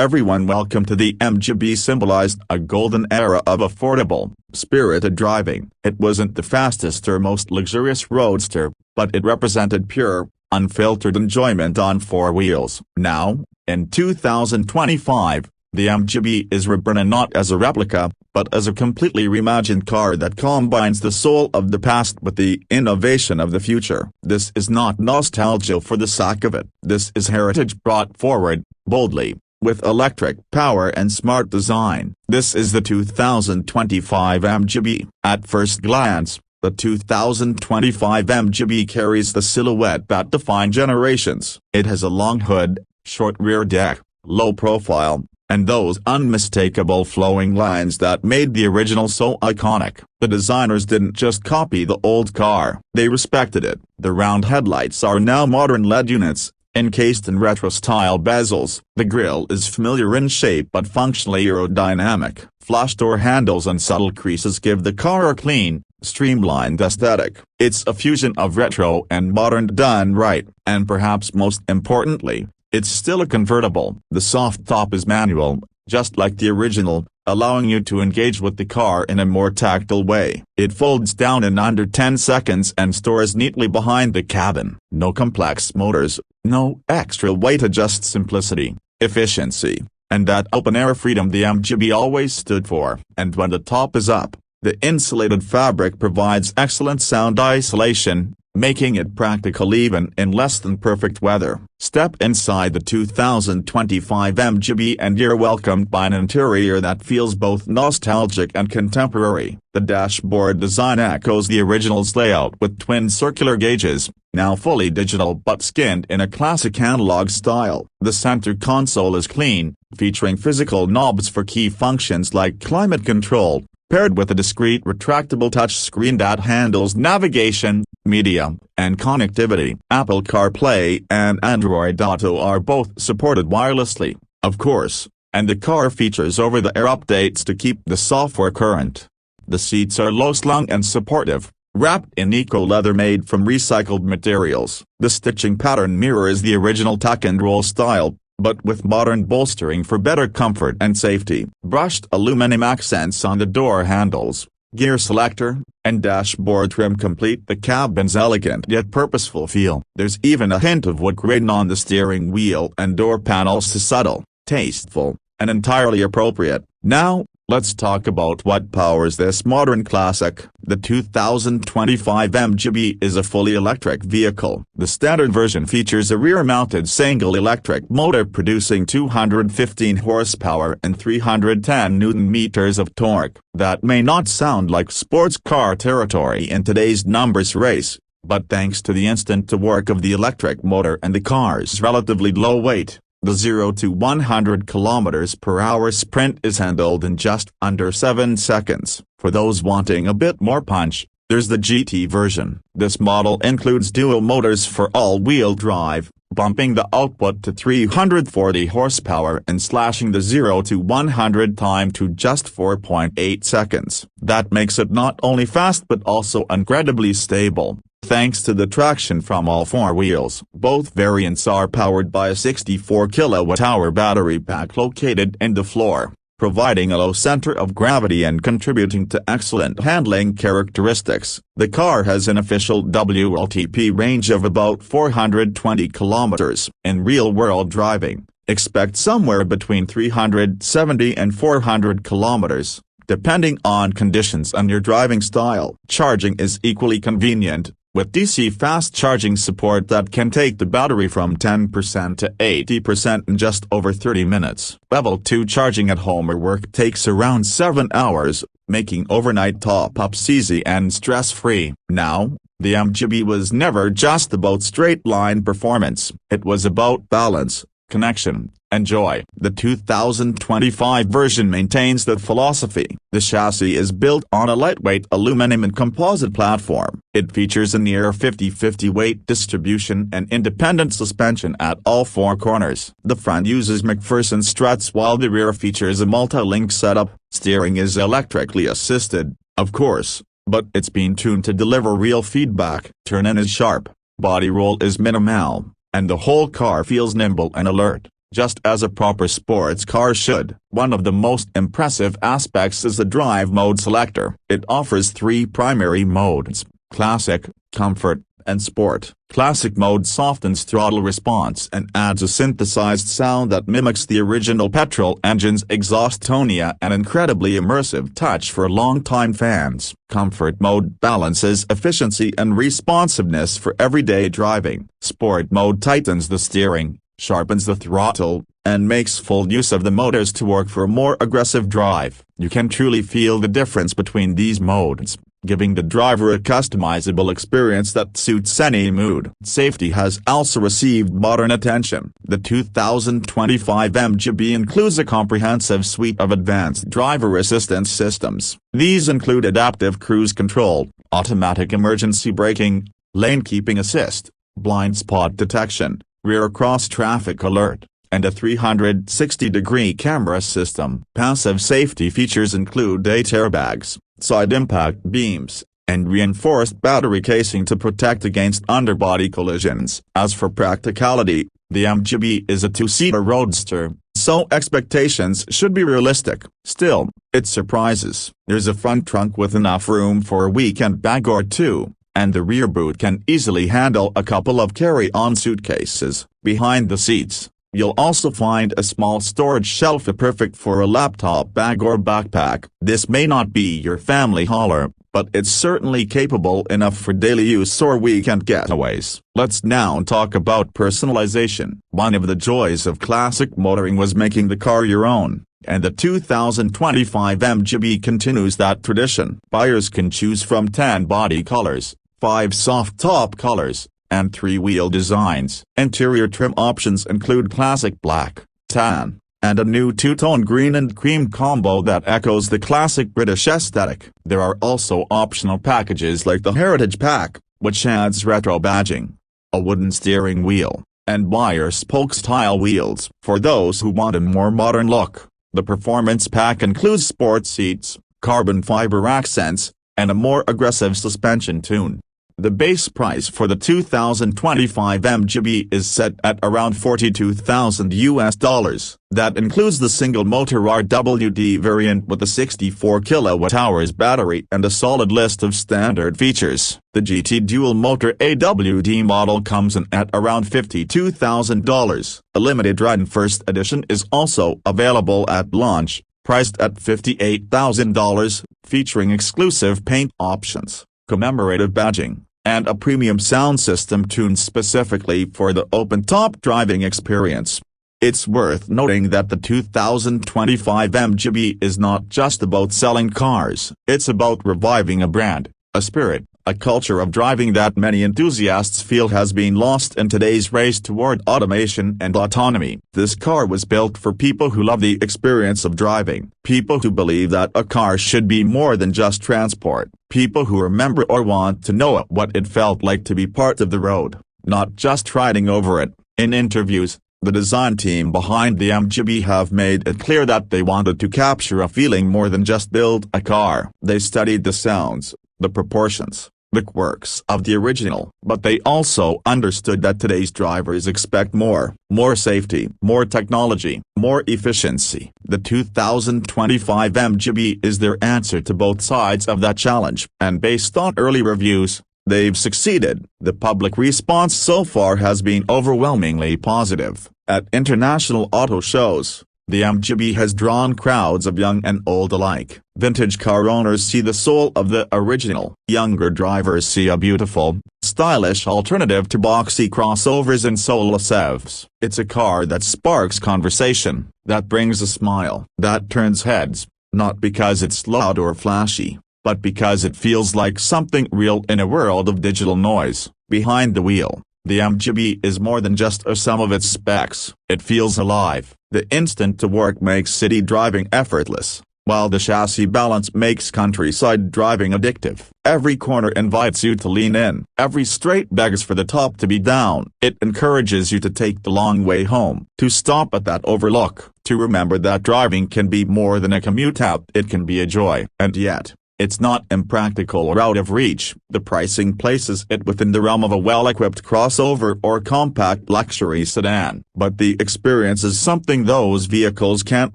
everyone, welcome to the MGB. Symbolized a golden era of affordable, spirited driving. It wasn't the fastest or most luxurious roadster, but it represented pure, unfiltered enjoyment on four wheels. Now, in 2025, the MGB is reborn not as a replica, but as a completely reimagined car that combines the soul of the past with the innovation of the future. This is not nostalgia for the sake of it. This is heritage brought forward, boldly, with electric power and smart design. This is the 2025 MGB. At first glance, the 2025 MGB carries the silhouette that defined generations. It has a long hood, short rear deck, low profile, and those unmistakable flowing lines that made the original so iconic. The designers didn't just copy the old car, they respected it. The round headlights are now modern LED units, encased in retro-style bezels. The grille is familiar in shape but functionally aerodynamic. Flush door handles and subtle creases give the car a clean, streamlined aesthetic. It's a fusion of retro and modern done right, and perhaps most importantly, it's still a convertible. The soft top is manual, just like the original, allowing you to engage with the car in a more tactile way. It folds down in under 10 seconds and stores neatly behind the cabin. No complex motors, no extra weight, just simplicity, efficiency, and that open-air freedom the MGB always stood for. And when the top is up, the insulated fabric provides excellent sound isolation, making it practical even in less than perfect weather. Step inside the 2025 MGB and you're welcomed by an interior that feels both nostalgic and contemporary. The dashboard design echoes the original's layout with twin circular gauges, now fully digital but skinned in a classic analog style. The center console is clean, featuring physical knobs for key functions like climate control, paired with a discrete retractable touchscreen that handles navigation, media, and connectivity. Apple CarPlay and Android Auto are both supported wirelessly, of course, and the car features over-the-air updates to keep the software current. The seats are low-slung and supportive, wrapped in eco-leather made from recycled materials. The stitching pattern mirrors the original tuck-and-roll style, but with modern bolstering for better comfort and safety. Brushed aluminum accents on the door handles, gear selector, and dashboard trim complete the cabin's elegant yet purposeful feel. There's even a hint of wood grain on the steering wheel and door panels, so subtle, tasteful, and entirely appropriate. Now, let's talk about what powers this modern classic. The 2025 MGB is a fully electric vehicle. The standard version features a rear-mounted single electric motor producing 215 horsepower and 310 Nm of torque. That may not sound like sports car territory in today's numbers race, but thanks to the instant-to-work of the electric motor and the car's relatively low weight, the 0 to 100 km/h sprint is handled in just under 7 seconds. For those wanting a bit more punch, there's the GT version. This model includes dual motors for all-wheel drive, bumping the output to 340 horsepower and slashing the 0 to 100 time to just 4.8 seconds. That makes it not only fast but also incredibly stable, thanks to the traction from all four wheels. Both variants are powered by a 64 kWh battery pack located in the floor, providing a low center of gravity and contributing to excellent handling characteristics. The car has an official WLTP range of about 420 km. In real-world driving, expect somewhere between 370 and 400 km, depending on conditions and your driving style. Charging is equally convenient, with DC fast charging support that can take the battery from 10% to 80% in just over 30 minutes. Level 2 charging at home or work takes around 7 hours, making overnight top-ups easy and stress-free. Now, the MGB was never just about straight-line performance. It was about balance, connection, and joy. The 2025 version maintains that philosophy. The chassis is built on a lightweight aluminum and composite platform. It features a near 50-50 weight distribution and independent suspension at all four corners. The front uses McPherson struts while the rear features a multi-link setup. Steering is electrically assisted, of course, but it's been tuned to deliver real feedback. Turn-in is sharp, body roll is minimal, and the whole car feels nimble and alert. just as a proper sports car should. One of the most impressive aspects is the drive mode selector. It offers 3 primary modes: Classic, Comfort, and Sport. Classic mode softens throttle response and adds a synthesized sound that mimics the original petrol engine's exhaust tone, an incredibly immersive touch for longtime fans. Comfort mode balances efficiency and responsiveness for everyday driving. Sport mode tightens the steering, sharpens the throttle, and makes full use of the motors to work for a more aggressive drive. You can truly feel the difference between these modes, giving the driver a customizable experience that suits any mood. Safety has also received modern attention. The 2025 MGB includes a comprehensive suite of advanced driver assistance systems. These include adaptive cruise control, automatic emergency braking, lane keeping assist, blind spot detection, rear cross traffic alert, and a 360-degree camera system. Passive safety features include 8 airbags, side impact beams, and reinforced battery casing to protect against underbody collisions. As for practicality, the MGB is a 2-seater roadster, so expectations should be realistic. Still, it surprises. There's a front trunk with enough room for a weekend bag or 2, and the rear boot can easily handle a couple of carry-on suitcases. Behind the seats, you'll also find a small storage shelf perfect for a laptop bag or backpack. This may not be your family hauler, but it's certainly capable enough for daily use or weekend getaways. Let's now talk about personalization. One of the joys of classic motoring was making the car your own, and the 2025 MGB continues that tradition. Buyers can choose from 10 body colors, 5 soft top colors, and 3 wheel designs. Interior trim options include classic black, tan, and a new 2-tone green and cream combo that echoes the classic British aesthetic. There are also optional packages like the Heritage Pack, which adds retro badging, a wooden steering wheel, and wire spoke style wheels. For those who want a more modern look, the Performance Pack includes sport seats, carbon fiber accents, and a more aggressive suspension tune. The base price for the 2025 MGB is set at around $42,000. That includes the single-motor RWD variant with a 64 kWh battery and a solid list of standard features. The GT dual-motor AWD model comes in at around $52,000. A limited run first edition is also available at launch, priced at $58,000, featuring exclusive paint options, commemorative badging, and a premium sound system tuned specifically for the open-top driving experience. It's worth noting that the 2025 MGB is not just about selling cars. It's about reviving a brand, a spirit, a culture of driving that many enthusiasts feel has been lost in today's race toward automation and autonomy. This car was built for people who love the experience of driving, people who believe that a car should be more than just transport, people who remember or want to know what it felt like to be part of the road, not just riding over it. In interviews, the design team behind the MGB have made it clear that they wanted to capture a feeling more than just build a car. They studied the sounds, the proportions, the quirks of the original. But they also understood that today's drivers expect more safety, more technology, more efficiency. The 2025 MGB is their answer to both sides of that challenge. And based on early reviews, they've succeeded. The public response so far has been overwhelmingly positive. At international auto shows, the MGB has drawn crowds of young and old alike. Vintage car owners see the soul of the original. Younger drivers see a beautiful, stylish alternative to boxy crossovers and soulless EVs. It's a car that sparks conversation, that brings a smile, that turns heads, not because it's loud or flashy, but because it feels like something real in a world of digital noise. Behind the wheel, the MGB is more than just a sum of its specs. It feels alive. The instant to work makes city driving effortless, while the chassis balance makes countryside driving addictive. Every corner invites you to lean in. Every straight begs for the top to be down. It encourages you to take the long way home, to stop at that overlook, to remember that driving can be more than a commute out. It can be a joy. And yet, It's not impractical or out of reach. The pricing places it within the realm of a well-equipped crossover or compact luxury sedan. But the experience is something those vehicles can't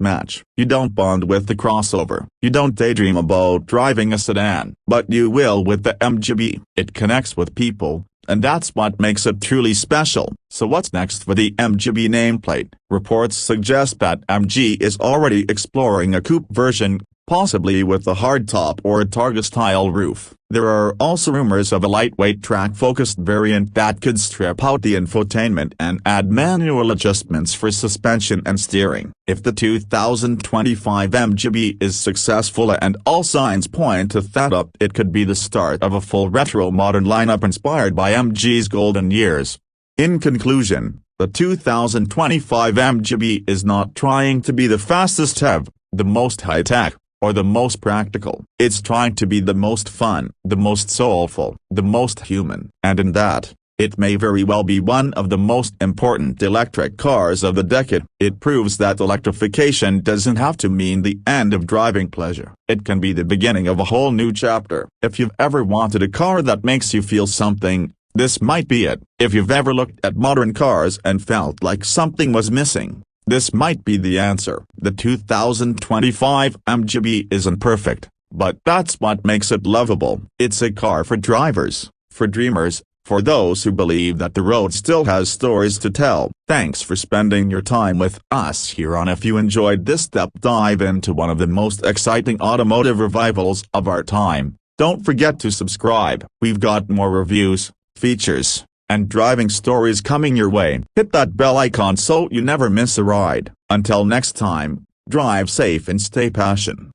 match. You don't bond with the crossover. You don't daydream about driving a sedan. But you will with the MGB. It connects with people, and that's what makes it truly special. So what's next for the MGB nameplate? Reports suggest that MG is already exploring a coupe version, possibly with a hardtop or a Targa-style roof. There are also rumors of a lightweight track-focused variant that could strip out the infotainment and add manual adjustments for suspension and steering. If the 2025 MGB is successful and all signs point to that, it could be the start of a full retro-modern lineup inspired by MG's golden years. In conclusion, the 2025 MGB is not trying to be the fastest EV, the most high-tech, or the most practical. It's trying to be the most fun, the most soulful, the most human. And in that, it may very well be one of the most important electric cars of the decade. It proves that electrification doesn't have to mean the end of driving pleasure. It can be the beginning of a whole new chapter. If you've ever wanted a car that makes you feel something, this might be it. If you've ever looked at modern cars and felt like something was missing, this might be the answer. The 2025 MGB isn't perfect, but that's what makes it lovable. It's a car for drivers, for dreamers, for those who believe that the road still has stories to tell. Thanks for spending your time with us here on. If you enjoyed this deep dive into one of the most exciting automotive revivals of our time, don't forget to subscribe. We've got more reviews, features, and driving stories coming your way. Hit that bell icon so you never miss a ride. Until next time, drive safe and stay passionate.